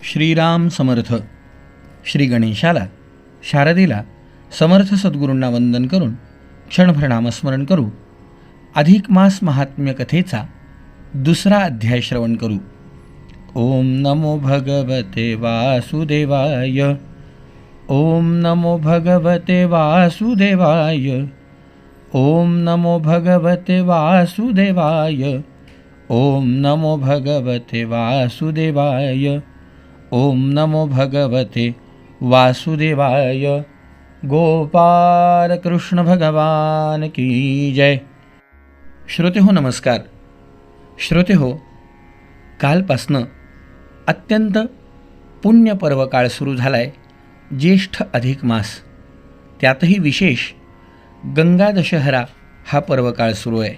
श्रीराम समर्थ. श्री गणेशाला, शारदेला, समर्थ सद्गुरूंना वंदन करून क्षणभर नामस्मरण करू. अधिक मास महात्म्य कथेचा दुसरा अध्याय श्रवण करू. ओम नमो भगवते वासुदेवाय. ओम नमो भगवते वासुदेवाय. ओम नमो भगवते वासुदेवाय. ओम नमो भगवते वासुदेवाय. ओम नमो भगवते वासुदेवाय. गोपाल कृष्ण भगवान की जय. श्रोते हो नमस्कार. श्रोते हो, कालपासनं अत्यंत पुण्यपर्व काळ सुरू झाला आहे. ज्येष्ठ अधिक मास, त्यातही विशेष गंगा दशहरा हा पर्वकाळ सुरू आहे.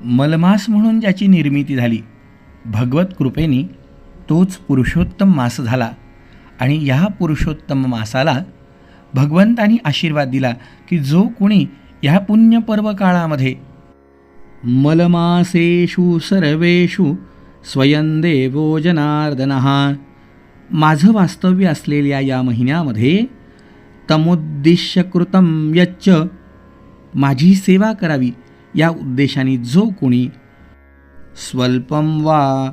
मलमास म्हणून ज्याची निर्मिती झाली, भगवत कृपेने तोच पुरुषोत्तम मास झाला. आणि या पुरुषोत्तम मासाला भगवंतानी आशीर्वाद दिला की जो कोणी ह्या पुण्यपर्व काळामध्ये मलमासेषु सर्वेषु स्वयं देवो जनार्दनः, माझं वास्तव्य असलेल्या या महिन्यामध्ये तमुद्दिश्य कृतं यच्च, माझी सेवा करावी या उद्देशाने जो कोणी स्वल्पं वा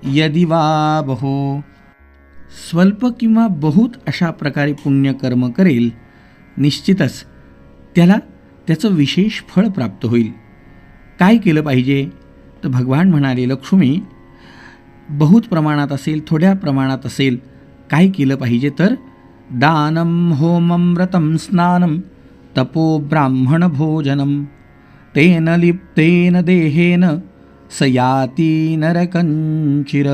यदि वा बहु, स्वल्प किंवा बहुत अशा प्रकारे पुण्यकर्म करेल, निश्चितच त्याला त्याचं विशेष फळ प्राप्त होईल. काय केलं पाहिजे तर भगवान म्हणाले, लक्ष्मी, बहुत प्रमाणात असेल, थोड्या प्रमाणात असेल, काय केलं पाहिजे तर दानं होमं व्रतं स्नानं तपो ब्राह्मण भोजनं तेन लिप्तेन देहेन स याति नरकंचिर.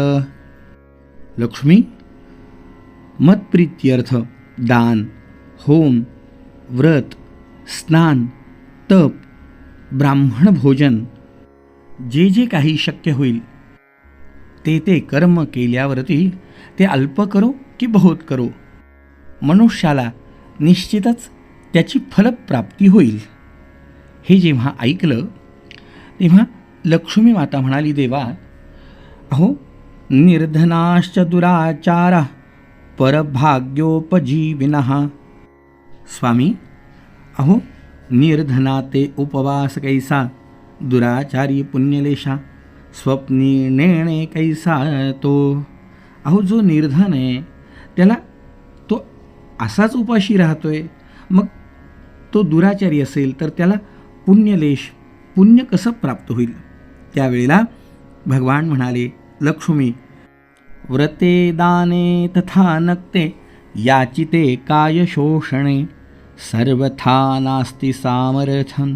लक्ष्मी, मतप्रीत्यर्थ दान, होम, व्रत, स्नान, तप, ब्राह्मण भोजन, जे जे काही शक्य होईल ते कर्म केल्यावरती ते अल्प करो की बहुत करो, मनुष्याला निश्चितच त्याची फलप्राप्ती होईल. हे जेव्हा ऐकलं तेव्हा लक्ष्मी माता म्हणाली, देवा, अहो निर्धनाश्च दुराचारा परभाग्योपजीविनः. स्वामी, अहो निर्धनाते उपवास कैसा, दुराचारी पुण्यलेशा, स्वप्नी नेणे कैसा तो. अहो जो निर्धन आहे त्याला तो असाच उपाशी राहतोय, मग तो दुराचारी असेल तर त्याला पुण्यलेश, पुण्य कसं प्राप्त होईल. त्यावेळेला भगवान म्हणाले, लक्ष्मी, व्रते दाने तथा नक्ते याचिते काय शोषणे सर्वथा नास्ति सामर्थ्यं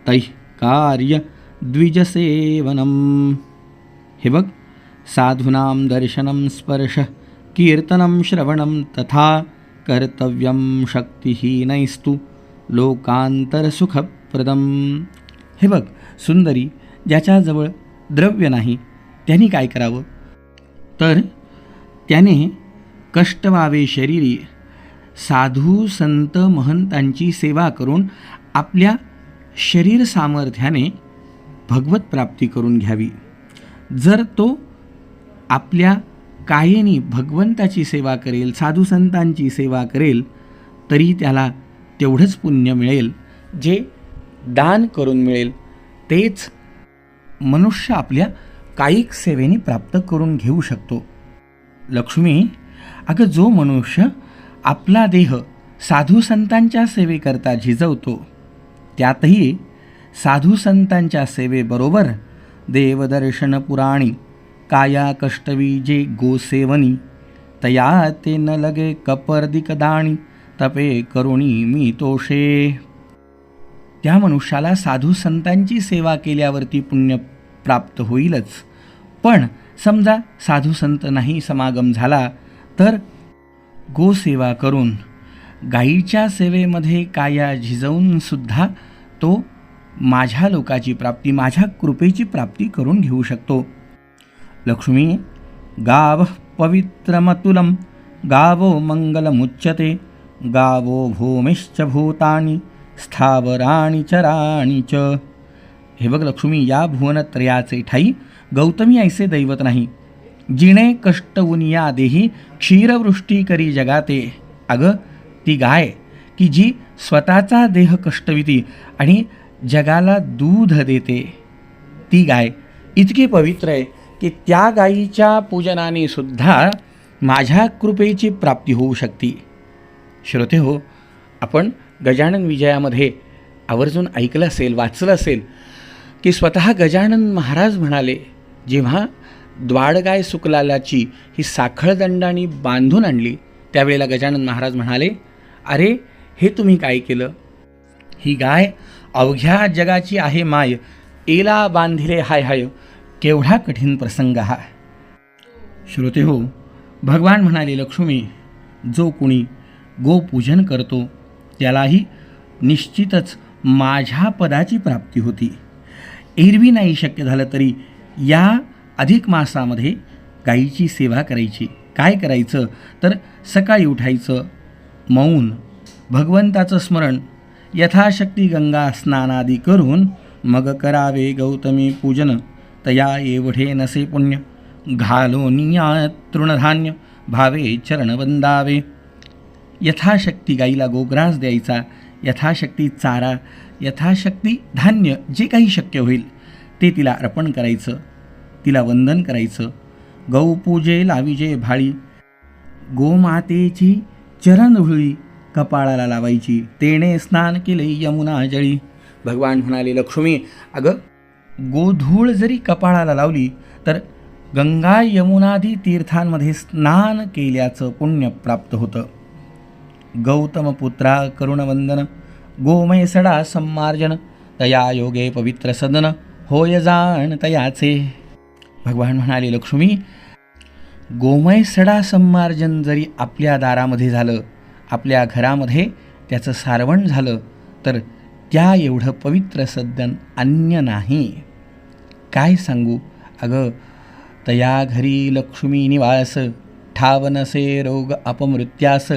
तैः कार्य द्विजसेवनम. हे बघ, साधूनां दर्शनं स्पर्श कीर्तनं श्रवणं तथा कर्तव्यं शक्तिहीनैस्तु लोकांतरसुखप्रदम. हे बघ सुंदरी, ज्याच्याजवळ द्रव्य नाही त्यांनी काय करावं तर त्याने कष्ट व्हावे शरीरी, साधू संत महंतांची सेवा करून आपल्या शरीर सामर्थ्याने भगवत प्राप्ती करून घ्यावी. जर तो आपल्या कायेने भगवंताची सेवा करेल, साधू संतांची सेवा करेल, तरी त्याला तेवढंच पुण्य मिळेल जे दान करून मिळेल. तेच मनुष्य आपल्या कायिक सेवेने प्राप्त करून घेऊ शकतो. लक्ष्मी, अगं जो मनुष्य आपला देह साधू संतांच्या सेवेकरता झिजवतो, त्यातही साधू संतांच्या सेवेबरोबर देवदर्शन पुराणी काया कष्टवी जे गोसेवनी तया ते न लगे कपर्दिकदाणी तपे करुणी मी तोषे. त्या मनुष्याला साधू संतांची सेवा केल्यावरती पुण्य प्राप्त होईलच, पण समजा साधू संत नाही समागम झाला तर गोसेवा करून गायीच्या सेवेमध्ये काया झिजवून सुद्धा तो माझ्या लोकाची प्राप्ती, माझ्या कृपेची प्राप्ती करून घेऊ शकतो. लक्ष्मी, गाव पवित्रमतुलं गावो मंगलमुच्यते गावो भूमिश्च भूतानि स्थावराणि चराणि च. हे बघ लक्ष्मी, या भुवनत्रयाचे ठाई गौतमी ऐसे दैवत नाही. जिणे कष्टवून या देही क्षीरवृष्टी करी जगाते. अगं ती गाय की जी स्वतःचा देह कष्टविती आणि जगाला दूध देते, ती गाय इतकी पवित्र आहे की त्या गायीच्या पूजनाने सुद्धा माझ्या कृपेची प्राप्ती होऊ शकते. श्रोते हो, आपण गजानन विजयामध्ये आवर्जून ऐकलं असेल, वाचलं असेल की स्वतः गजानन महाराज म्हणाले, जेव्हा द्वाडगाय सुकलालाची ही साखळदंडाने बांधून आणली त्यावेळेला गजानन महाराज म्हणाले, अरे हे तुम्ही काय केलं? ही गाय अवघ्या जगाची आहे माय, एला बांधिले हाय हाय, केवढा कठीण प्रसंग हा. श्रोते हो, भगवान म्हणाले, लक्ष्मी, जो कुणी गोपूजन करतो त्यालाही निश्चितच माझ्या पदाची प्राप्ती होती. एरवी नाही शक्य झालं तरी या अधिक मासामध्ये गायीची सेवा करायची. काय करायचं तर सकाळी उठायचं, मौन, भगवंताचं स्मरण, यथाशक्ती गंगा स्नानादी करून मग करावे गौतमी पूजन. तया एवढे नसे पुण्य, घालोनिया तृणधान्य, भावे चरण वंदावे. यथाशक्ती गाईला गोग्रास द्यायचा, यथाशक्ती चारा, यथाशक्ती धान्य, जे काही शक्य होईल ते तिला अर्पण करायचं, तिला वंदन करायचं. गौपूजे लाविजे भाळी, गोमातेची चरणधुळी कपाळाला लावायची, तेणे स्नान केले यमुना जळी. भगवान म्हणाले, लक्ष्मी, अगं गोधूळ जरी कपाळाला लावली तर गंगा यमुनादी तीर्थांमध्ये स्नान केल्याचं पुण्य प्राप्त होतं. गौतम पुत्रा करुणवंदन, गोमय सडा सम्मार्जन, तया योगे पवित्र सदन, होय जाण तयाचे. भगवान म्हणाले, लक्ष्मी, गोमय सडा सम्मार्जन जरी आपल्या दारामध्ये झालं, आपल्या घरामध्ये त्याचं सारवण झालं तर त्या एवढं पवित्र सदन अन्य नाही. काय सांगू, अगं तया घरी लक्ष्मी निवास, ठावनसे रोग अपमृत्यास.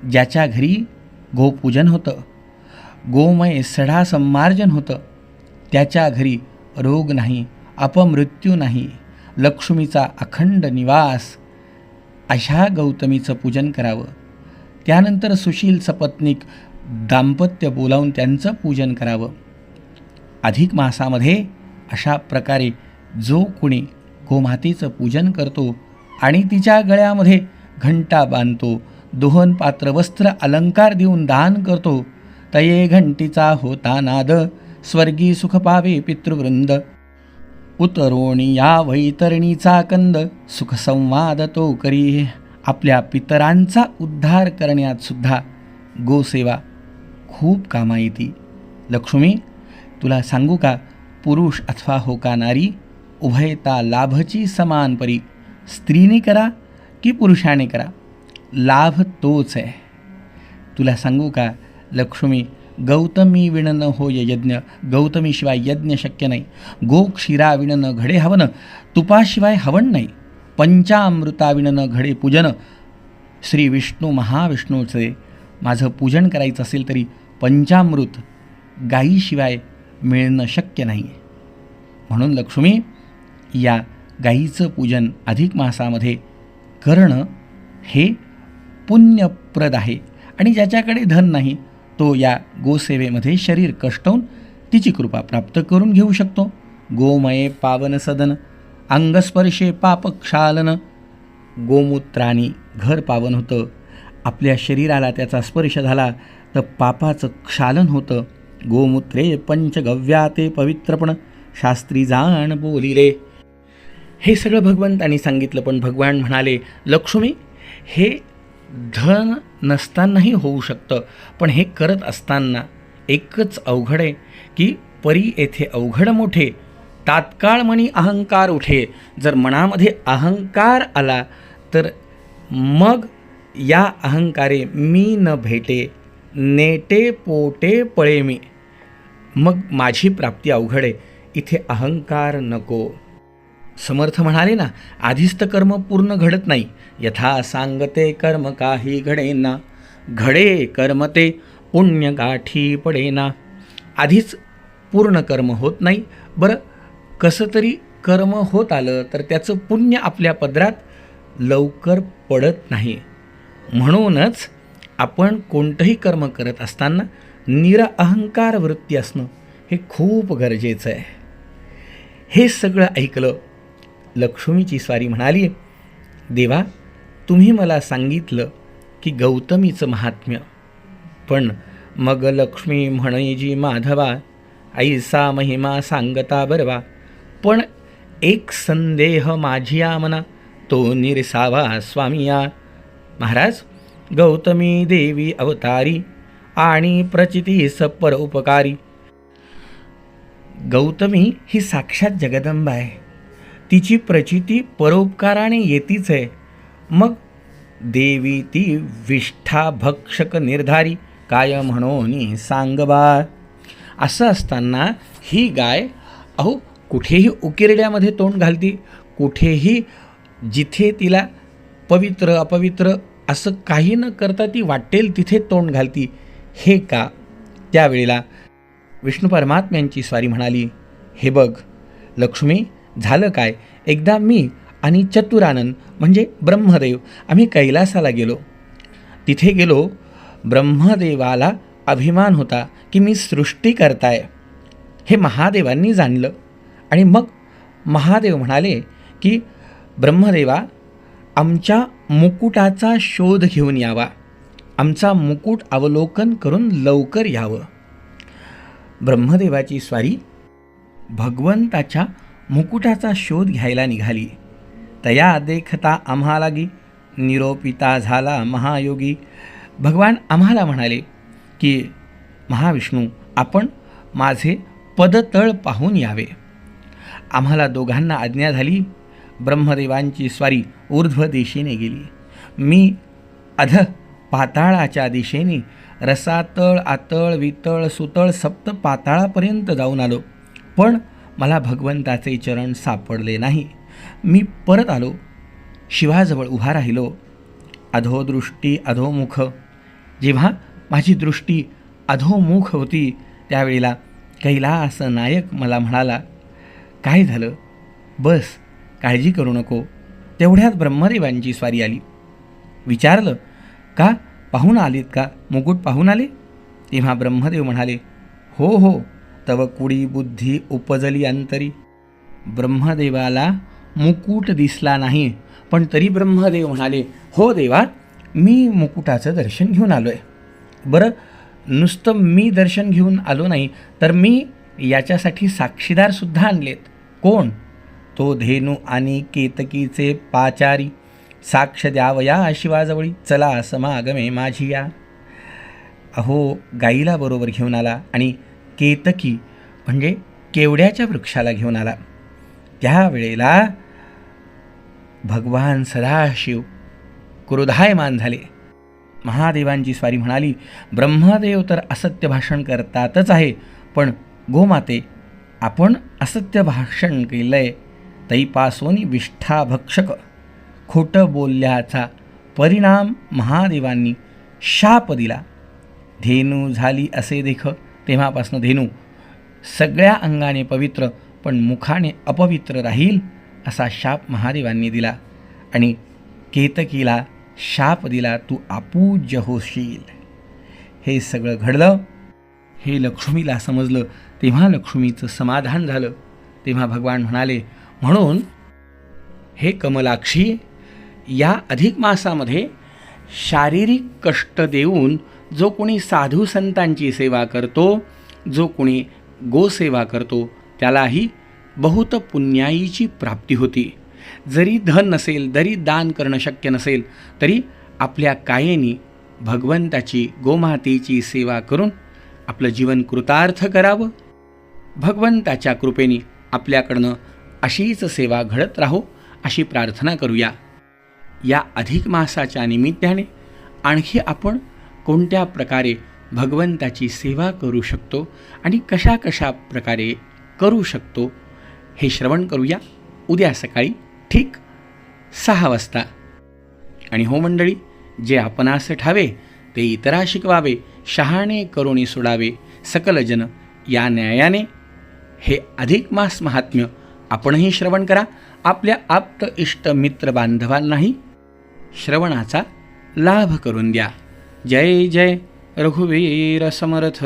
ज्याच्या घरी गोपूजन होतं, गोमय सडा सम्मार्जन होतं, त्याच्या घरी रोग नाही, अपमृत्यू नाही, लक्ष्मीचा अखंड निवास. अशा गौतमीचं पूजन करावं. त्यानंतर सुशील सपत्नीक दाम्पत्य बोलावून त्यांचं पूजन करावं. अधिक मासामध्ये अशा प्रकारे जो कुणी गोमातेचं पूजन करतो आणि तिच्या गळ्यामध्ये घंटा बांधतो, दोहन पात्र वस्त्र अलंकार देऊन दान करतो, तये घंटीचा होता नाद, स्वर्गी सुख पावे पितृवृंद. उतरोणी या वैतरणीचा कंद, सुखसंवाद तो करी. आपल्या पितरांचा उद्धार करण्यात सुद्धा गोसेवा खूप कामा येते. लक्ष्मी, तुला सांगू का, पुरुष अथवा हो का नारी, उभयता लाभची समान परी. स्त्रीने करा की पुरुषाने करा, लाभ तोच आहे. तुला सांगू का लक्ष्मी, गौतमी विण न होय यज्ञ, गौतमीशिवाय यज्ञ शक्य नाही. गोक्षीरा विण न घडे हवन, तुपाशिवाय हवन नाही. पंचामृताविण न घडे पूजन. श्री विष्णू महाविष्णूचे माझं पूजन करायचं असेल तरी पंचामृत गायीशिवाय मिळणं शक्य नाही. म्हणून लक्ष्मी, या गायीचं पूजन अधिक मासामध्ये करणं हे पुण्यप्रद आहे. आणि ज्याच्याकडे धन नाही तो या गोसेवेमध्ये शरीर कष्टवून तिची कृपा प्राप्त करून घेऊ शकतो. गोमये पावन सदन, अंगस्पर्शे पापक्षालन. गोमूत्राने घर पावन होतं. आपल्या शरीराला त्याचा स्पर्श झाला तर पापाचं क्षालन होतं. गोमूत्रे पंचगव्याते पवित्रपण, शास्त्री जाण बोलिले. हे सगळं भगवंतांनी सांगितलं, पण भगवान म्हणाले, लक्ष्मी, हे धन नसतानाही होऊ शकतं, पण हे करत असताना एकच अवघड आहे की परी येथे अवघड मोठे, तात्काळ मनी अहंकार उठे. जर मनामध्ये अहंकार आला तर मग या अहंकारे मी न भेटे, नेटे पोटे पळे मी, मग माझी प्राप्ती अवघड आहे. इथे अहंकार नको. समर्थ म्हणाले ना, आधीच कर्म पूर्ण घडत नाही. यथा सांगते कर्म काही घडेना, घडे कर्म ते पुण्य गाठी पडेना. आधीच पूर्ण कर्म होत नाही. बरं, कसं तरी कर्म होत आलं तर त्याचं पुण्य आपल्या पदरात लवकर पडत नाही. म्हणूनच आपण कोणतंही कर्म करत असताना निरअहंकार वृत्ती असणं हे खूप गरजेचं आहे. हे सगळं ऐकलं. लक्ष्मीची स्वारी म्हणाली, देवा, तुम्ही मला सांगितलं की गौतमीचं महात्म्य, पण मग लक्ष्मी म्हणेजी माधवा, ऐसा महिमा सांगता बरवा, पण एक संदेह माझिया मना, तो निरसावा स्वामिया. महाराज, गौतमी देवी अवतारी आणि प्रचितीस परोपकारी. गौतमी ही साक्षात जगदंबा आहे. तिची प्रचिती परोपकाराने येतीच आहे. मग देवी ती विष्ठा भक्षक निर्धारी, काय म्हणून सांगबा. असं असताना ही गाय कुठेही उकिरड्यामध्ये तोंड घालती, कुठेही जिथे तिला पवित्र अपवित्र असं काही न करता ती वाटेल तिथे तोंड घालती. हे का? त्यावेळेला विष्णू परमात्म्यांची स्वारी म्हणाली, हे बघ लक्ष्मी, झालं काय, एकदा मी आणि चतुरानन म्हणजे ब्रह्मदेव आम्ही कैलासाला गेलो. तिथे गेलो. ब्रह्मदेवाला अभिमान होता की मी सृष्टी करताय. हे महादेवांनी जाणलं आणि मग महादेव म्हणाले की ब्रह्मदेवा, आमच्या मुकुटाचा शोध घेऊन यावा, आमचा मुकुट अवलोकन करून लवकर यावं. ब्रह्मदेवाची स्वारी भगवंताच्या मुकुटाचा शोध घ्यायला निघाली. तया देखता आम्हालागी, निरोपिता झाला महायोगी. भगवान आम्हाला म्हणाले की महाविष्णू, आपण माझे पदतळ पाहून यावे. आम्हाला दोघांना आज्ञा झाली. ब्रह्मदेवांची स्वारी ऊर्ध्व दिशेने गेली. मी अध पाताळाच्या दिशेने रसातळ आतळ वितळ सुतळ सप्त पाताळापर्यंत जाऊन आलो, पण मला भगवंताचे चरण सापडले नाही. मी परत आलो. शिवाजवळ उभा राहिलो. अधोदृष्टी अधोमुख. जेव्हा माझी दृष्टी अधोमुख होती त्यावेळेला कैलास नायक मला म्हणाला, काय झालं, बस, काळजी करू नको. तेवढ्यात ब्रह्मदेवांची स्वारी आली. विचारलं, का पाहून आलीत का, मुकुट पाहून आले? तेव्हा ब्रह्मदेव म्हणाले, हो हो, तव कुडी बुद्धी उपजली अंतरी. ब्रह्मदेवाला मुकुट दिसला नाही, पण तरी ब्रह्मदेव म्हणाले, हो देवा, मी मुकुटाचं दर्शन घेऊन आलो आहे. बरं, नुसतं मी दर्शन घेऊन आलो नाही, तर मी याच्यासाठी साक्षीदारसुद्धा आणलेत. कोण? तो धेनू आणि केतकीचे पाचारी. साक्ष द्यावया शिवाजवळी, चला समागमे माझी या. अहो, गाईला बरोबर घेऊन आला आणि केतकी म्हणजे केवड्याच्या वृक्षाला घेऊन आला. त्यावेळेला भगवान सदाशिव क्रोधायमान झाले. महादेवांची स्वारी म्हणाली, ब्रह्मदेव तर असत्य भाषण करतातच आहे, पण गोमाते, आपण असत्य भाषण केलंय, तैपासून विष्ठा भक्षक, खोटं बोलल्याचा परिणाम महादेवांनी शाप दिला. धेनू झाली असे देख. तेव्हापासून धेनू सगळ्या अंगाने पवित्र पण मुखाने अपवित्र राहील असा शाप महादेवांनी दिला आणि केतकीला शाप दिला, तू अपूज्य होशील. हे सगळं घडलं. हे लक्ष्मीला समजलं. तेव्हा लक्ष्मीचं समाधान झालं. तेव्हा भगवान म्हणाले, म्हणून हे कमलाक्षी, या अधिक मासामध्ये शारीरिक कष्ट देऊन जो कोणी साधू संतांची सेवा करतो, जो कोणी गोसेवा करतो, त्यालाही बहुत पुण्याईची प्राप्ती होती. जरी धन नसेल, जरी दान करणं शक्य नसेल, तरी आपल्या कायेने भगवंताची गोमातेची सेवा करून आपलं जीवन कृतार्थ करावं. भगवंताच्या कृपेने आपल्याकडनं अशीच सेवा घडत राहो अशी प्रार्थना करूया. या अधिक मासाच्या निमित्ताने आणखी आपण कोणत्या प्रकारे भगवंताची सेवा करू शकतो आणि कशा कशा प्रकारे करू शकतो हे श्रवण करूया उद्या सकाळी ठीक 6 वाजता. आणि हो मंडळी, जे आपणास ठावे ते इतरा शिकवावे, शहाणे करुणी सोडावे सकल जन, या न्यायाने हे अधिक मास महात्म्य आपणही श्रवण करा. आपल्या आप्त इष्ट मित्र बांधवांनाही श्रवणाचा लाभ करून द्या. जय जय रघुवीर समर्थ.